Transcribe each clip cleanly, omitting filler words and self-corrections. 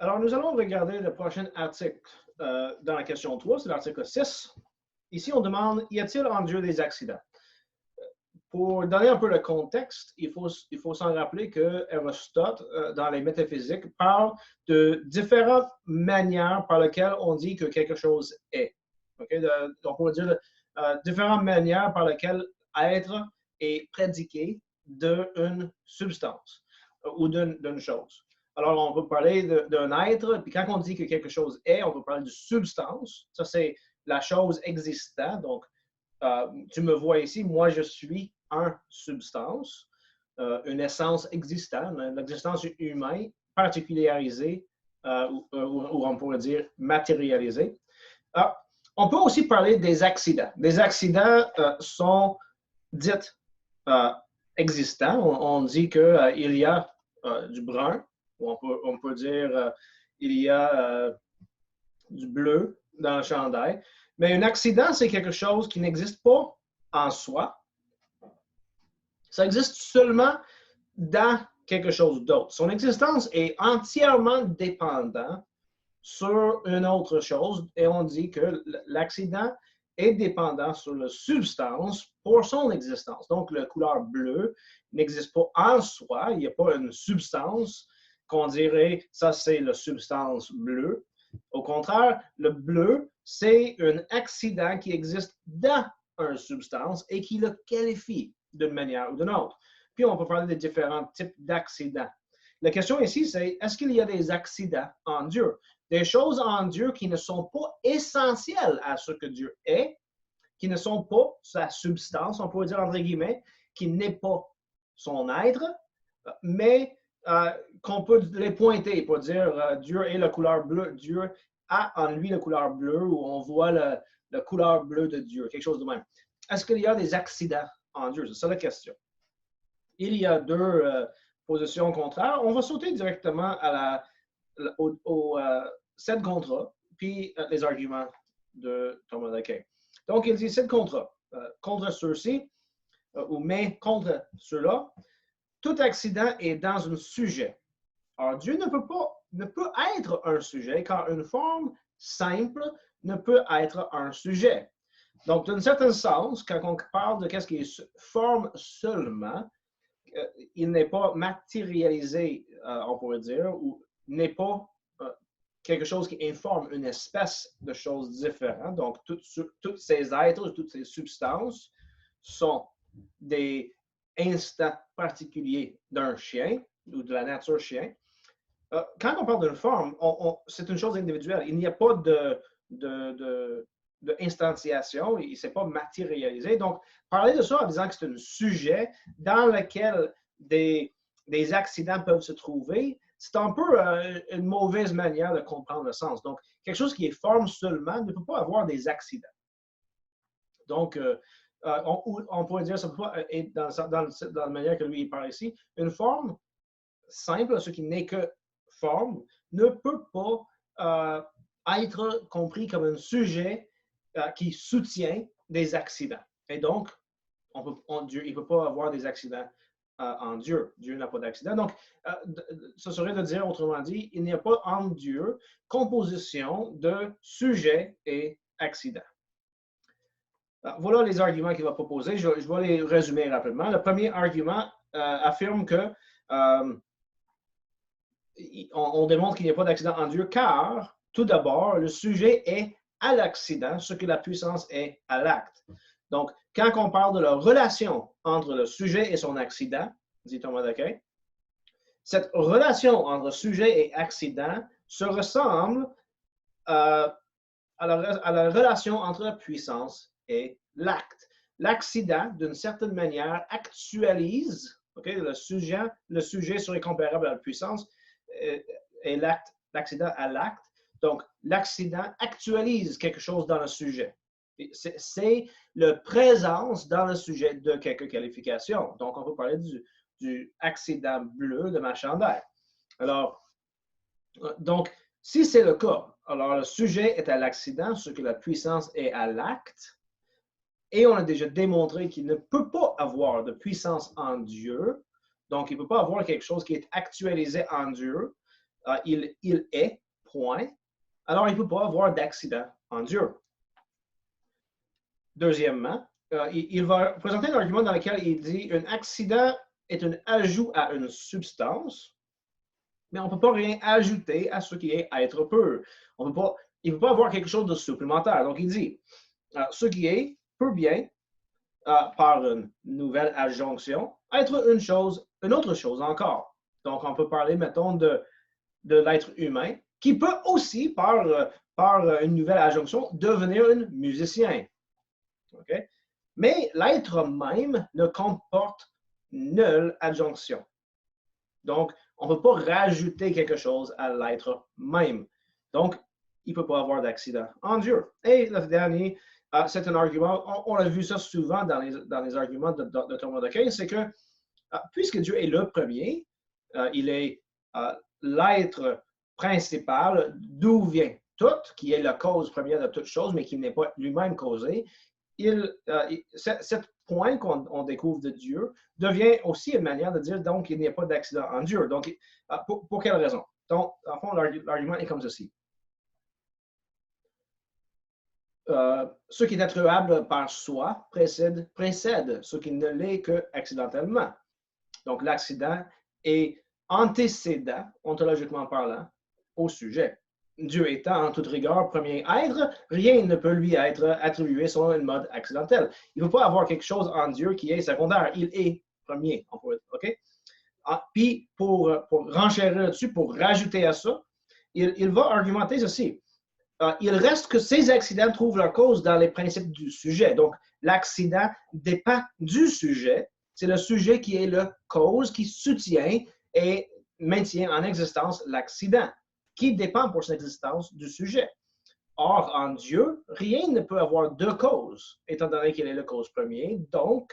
Alors, nous allons regarder le prochain article dans la question 3, c'est l'article 6. Ici, on demande, y a-t-il en Dieu des accidents? Pour donner un peu le contexte, il faut s'en rappeler que Aristote, dans les métaphysiques, parle de différentes manières par lesquelles on dit que quelque chose est. Okay? On pourrait dire différentes manières par lesquelles être est prédiqué d'une substance ou d'une chose. Alors, on peut parler d'un être, puis quand on dit que quelque chose est, on peut parler de substance. Ça, c'est la chose existante. Donc, tu me vois ici, moi, je suis une substance, une essence existante, l'existence humaine particularisée, ou on pourrait dire matérialisée. On peut aussi parler des accidents. Les accidents sont dits existants. On dit qu'il y a du brun, ou on peut dire il y a du bleu dans le chandail. Mais un accident, c'est quelque chose qui n'existe pas en soi. Ça existe seulement dans quelque chose d'autre. Son existence est entièrement dépendante sur une autre chose et on dit que l'accident est dépendant sur la substance pour son existence. Donc, la couleur bleue n'existe pas en soi. Il n'y a pas une substance qu'on dirait ça, c'est la substance bleue. Au contraire, le bleu, c'est un accident qui existe dans une substance et qui le qualifie d'une manière ou d'une autre. Puis, on peut parler des différents types d'accidents. La question ici, c'est est-ce qu'il y a des accidents en Dieu? Des choses en Dieu qui ne sont pas essentielles à ce que Dieu est, qui ne sont pas sa substance, on pourrait dire entre guillemets, qui n'est pas son être, mais qu'on peut les pointer pour dire Dieu est la couleur bleue, Dieu a en lui la couleur bleue, ou on voit la couleur bleue de Dieu, quelque chose de même. Est-ce qu'il y a des accidents en Dieu? C'est ça la question. Il y a deux positions contraires. On va sauter directement au set contrat, puis les arguments de Thomas d'Aquin. Donc, il dit set contrat. Contre ceux-ci, ou mais contre ceux-là, tout accident est dans un sujet. Alors, Dieu ne peut être un sujet, car une forme simple ne peut être un sujet. Donc, dans un certain sens, quand on parle de qu'est-ce qui est forme seulement, il n'est pas matérialisé, on pourrait dire, ou n'est pas quelque chose qui informe une espèce de choses différentes. Donc, tous ces êtres, toutes ces substances sont des instants particuliers d'un chien ou de la nature chien. Quand on parle d'une forme, c'est une chose individuelle. Il n'y a pas d'instantiation, il ne s'est pas matérialisé. Donc, parler de ça en disant que c'est un sujet dans lequel des accidents peuvent se trouver, c'est un peu une mauvaise manière de comprendre le sens. Donc, quelque chose qui est forme seulement ne peut pas avoir des accidents. Donc, on pourrait dire, ça peut pas être dans la manière que lui il parle ici, une forme simple, ce qui n'est que forme, ne peut pas être compris comme un sujet qui soutient des accidents. Et donc, Dieu, il ne peut pas avoir des accidents en Dieu. Dieu n'a pas d'accident. Donc, ça serait de dire, autrement dit, il n'y a pas en Dieu composition de sujet et accident. Voilà les arguments qu'il va proposer. Je vais les résumer rapidement. Le premier argument affirme que on démontre qu'il n'y a pas d'accident en Dieu, car, tout d'abord, le sujet est à l'accident, ce que la puissance est à l'acte. Donc, quand on parle de la relation entre le sujet et son accident, dit Thomas d'Aquin, cette relation entre sujet et accident se ressemble à la relation entre la puissance et l'acte. L'accident, d'une certaine manière, actualise, le sujet serait comparable à la puissance, et l'accident à l'acte. Donc, l'accident actualise quelque chose dans le sujet. C'est la présence dans le sujet de quelques qualifications. Donc, on peut parler du accident bleu de ma chandail. Alors, donc, si c'est le cas, alors le sujet est à l'accident, ce que la puissance est à l'acte, et on a déjà démontré qu'il ne peut pas avoir de puissance en Dieu, donc il ne peut pas avoir quelque chose qui est actualisé en Dieu. il est, point, alors il ne peut pas avoir d'accident en Dieu. Deuxièmement, il va présenter un argument dans lequel il dit un accident est un ajout à une substance, mais on ne peut pas rien ajouter à ce qui est être pur. Il ne peut pas avoir quelque chose de supplémentaire. Donc il dit, ce qui est peut bien, par une nouvelle adjonction, être une autre chose encore. Donc on peut parler, mettons, de l'être humain, qui peut aussi, par une nouvelle adjonction, devenir un musicien. Okay? Mais l'être même ne comporte nulle adjonction. Donc, on ne peut pas rajouter quelque chose à l'être même. Donc, il ne peut pas avoir d'accident en Dieu. Et le dernier, c'est un argument, on a vu ça souvent dans les arguments de Thomas d'Aquin, c'est que puisque Dieu est le premier, il est l'être principal d'où vient tout, qui est la cause première de toute chose, mais qui n'est pas lui-même causé, cet point qu'on découvre de Dieu devient aussi une manière de dire donc il n'y a pas d'accident en Dieu. Donc, pour quelle raison? Donc, en fond, l'argument est comme ceci. Ce qui est attribuable par soi précède ce qui ne l'est que accidentellement. Donc, l'accident est antécédent, ontologiquement parlant, au sujet. Dieu étant en toute rigueur premier être, rien ne peut lui être attribué selon un mode accidentel. Il ne peut pas avoir quelque chose en Dieu qui est secondaire. Il est premier. OK? Puis, pour renchérir là-dessus, pour rajouter à ça, il va argumenter ceci. Il reste que ces accidents trouvent leur cause dans les principes du sujet. Donc, l'accident dépend du sujet. C'est le sujet qui est la cause, qui soutient et maintient en existence l'accident, qui dépend pour son existence du sujet. Or, en Dieu, rien ne peut avoir deux causes, étant donné qu'il est la cause première. Donc,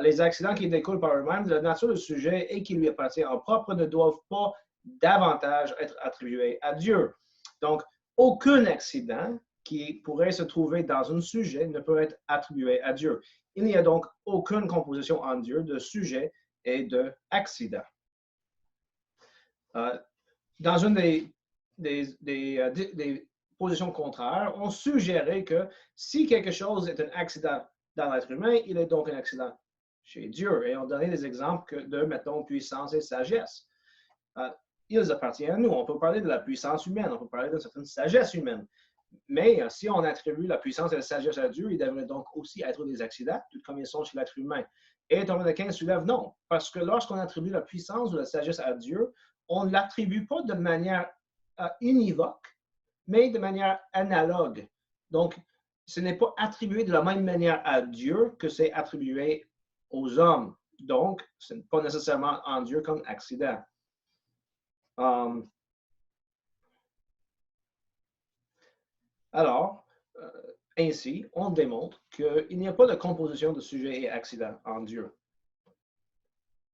les accidents qui découlent par eux-mêmes de la nature du sujet et qui lui appartient en propre ne doivent pas davantage être attribués à Dieu. Donc, aucun accident qui pourrait se trouver dans un sujet ne peut être attribué à Dieu. Il n'y a donc aucune composition en Dieu de sujet et d'accident. Dans une des positions contraires, on suggérait que si quelque chose est un accident dans l'être humain, il est donc un accident chez Dieu. Et on donnait des exemples de, mettons, puissance et sagesse. Ils appartiennent à nous. On peut parler de la puissance humaine, on peut parler d'une certaine sagesse humaine. Mais si on attribue la puissance et la sagesse à Dieu, il devrait donc aussi être des accidents, tout comme ils sont chez l'être humain. Et Thomas d'Aquin soulève non, parce que lorsqu'on attribue la puissance ou la sagesse à Dieu, on ne l'attribue pas de manière univoque, mais de manière analogue. Donc, ce n'est pas attribué de la même manière à Dieu que c'est attribué aux hommes. Donc, ce n'est pas nécessairement en Dieu comme accident. Alors, ainsi, on démontre qu'il n'y a pas de composition de sujet et accident en Dieu.